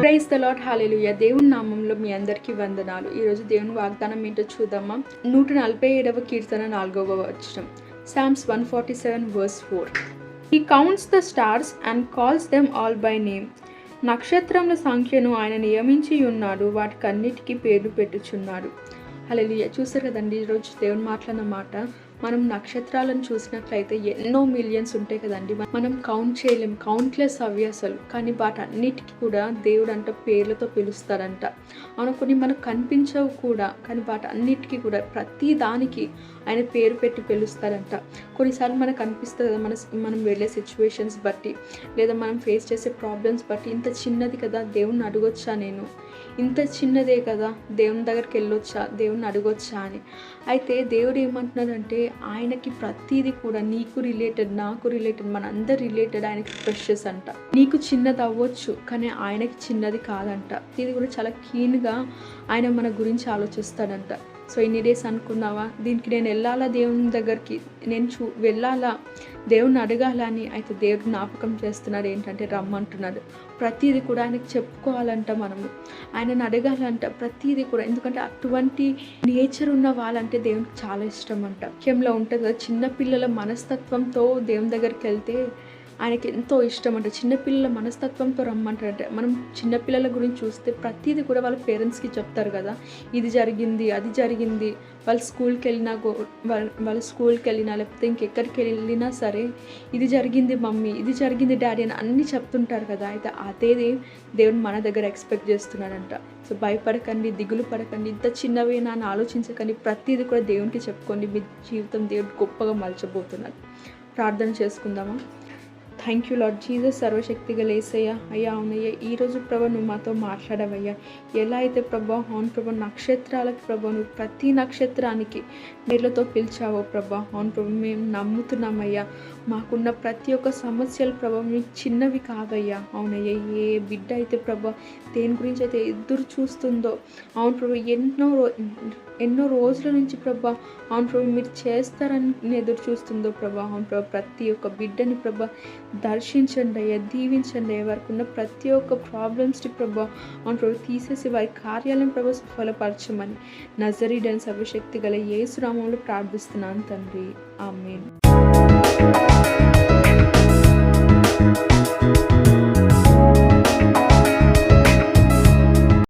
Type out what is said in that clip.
Praise the lord, హల్లెలూయా. దేవుని నామంలో మీ అందరికీ వందనాలు. ఈరోజు దేవుని వాగ్దానం ఏంటో చూద్దామా. 147వ కీర్తన 4వ వచనం. Psalms 147 verse 4. He counts the stars and calls them all by name. నక్షత్రముల సంఖ్యను ఆయన నియమించి ఉన్నాడు, వాటికన్నిటికీ పేర్లు పెట్టుచున్నాడు. హల్లెలూయా. చూసారు కదండి, ఈరోజు దేవుని మాట్లాడిన మాట. మనం నక్షత్రాలను చూసినట్లయితే ఎన్నో మిలియన్స్ ఉంటాయి కదండి, మనం కౌంట్ చేయలేం, కౌంట్లెస్ అవి అసలు. కానీ వాటన్నిటికీ కూడా దేవుడు అంట పేర్లతో పిలుస్తారంట. అవును, కొన్ని మనకు కనిపించవు కూడా, కానీ వాటన్నిటికీ కూడా ప్రతి దానికి ఆయన పేరు పెట్టి పిలుస్తారంట. కొన్నిసార్లు మనకు అనిపిస్తుంది కదా, మనం వెళ్ళే సిచ్యువేషన్స్ బట్టి, లేదా మనం ఫేస్ చేసే ప్రాబ్లమ్స్ బట్టి, ఇంత చిన్నది కదా దేవుణ్ణి అడగొచ్చా, నేను ఇంత చిన్నదే కదా దేవుని దగ్గరికి వెళ్ళొచ్చా, దేవుణ్ణి అడగొచ్చా అని. అయితే దేవుడు ఏమంటున్నాడంటే, ఆయనకి ప్రతిదీ కూడా నీకు రిలేటెడ్, నాకు రిలేటెడ్, మన అందరు రిలేటెడ్ ఆయనకి ప్రెషస్ అంట. నీకు చిన్నది అవ్వచ్చు, కానీ ఆయనకి చిన్నది కాదంట. ఇది కూడా చాలా కీన్గా ఆయన మన గురించి ఆలోచిస్తాడంట. సో ఇన్ని డేస్ అనుకున్నావా, దీనికి నేను వెళ్ళాలా, దేవుని దగ్గరికి నేను వెళ్ళాలా, దేవుణ్ణి అడగాలని. అయితే దేవుడు జ్ఞాపకం చేస్తున్నాడు, ఏంటంటే రమ్మంటున్నాడు. ప్రతిదీ కూడా ఆయనకు చెప్పుకోవాలంట, మనము ఆయనను అడగాలంట ప్రతిదీ కూడా. ఎందుకంటే అటువంటి నేచర్ ఉన్న వాళ్ళంటే దేవునికి చాలా ఇష్టం అంట. ముఖ్యంలో ఉంటుంది కదా, చిన్నపిల్లల మనస్తత్వంతో దేవుని దగ్గరికి వెళ్తే ఆయనకి ఎంతో ఇష్టం అంట. చిన్నపిల్లల మనస్తత్వంతో రమ్మంటారంటే, మనం చిన్నపిల్లల గురించి చూస్తే ప్రతిదీ కూడా వాళ్ళ పేరెంట్స్కి చెప్తారు కదా, ఇది జరిగింది, అది జరిగింది. వాళ్ళు స్కూల్కి వెళ్ళినా లేకపోతే ఇంకెక్కడికి వెళ్ళినా సరే, ఇది జరిగింది మమ్మీ, ఇది జరిగింది డాడీ అని అన్నీ చెప్తుంటారు కదా. అయితే అదే దేవుడు మన దగ్గర ఎక్స్పెక్ట్ చేస్తున్నాడంట. సో భయపడకండి, దిగులు పడకండి, ఇంత చిన్నవేనా అని ఆలోచించకండి, ప్రతిదీ కూడా దేవునికి చెప్పుకోండి. మీ జీవితం దేవుడు గొప్పగా మలచబోతున్నాడు. ప్రార్థన చేసుకుందామా. థ్యాంక్ యూ లార్డ్ జీసస్, సర్వశక్తి గల యేసయ్య. అయ్యా అవునయ్యా, ఈరోజు ప్రభా నువ్వు మాతో మాట్లాడవయ్యా. ఎలా అయితే ప్రభా, అవును ప్రభా, నక్షత్రాలకి ప్రభా నువ్వు ప్రతి నక్షత్రానికి పేర్లతో పిలిచావో ప్రభా, అవును ప్రభా మేము నమ్ముతున్నామయ్యా. మాకున్న ప్రతి ఒక్క సమస్యలు ప్రభా మీకు చిన్నవి కావయ్యా. అవునయ్యా, ఏ బిడ్డ అయితే ప్రభా దేని గురించి అయితే ఎదురు చూస్తుందో, అవును ప్రభా ఎన్నో రోజుల నుంచి ప్రభా, అవును ప్రభా మీరు చేస్తారని ఎదురు చూస్తుందో ప్రభా, అవును ప్రభా ప్రతి ఒక్క బిడ్డని ప్రభా దర్శించండి అయ్యా, దీవించండి అయ్యా. వారికి ఉన్న ప్రతి ఒక్క ప్రాబ్లమ్స్ని ప్రభా, అవును ప్రభా తీసేసి వారి కార్యాలను ప్రభా సఫలపరచమని నజరీయుడైన సర్వశక్తి గల యేసు నామములో ప్రార్థిస్తున్నాను తండ్రి. ఆమేన్.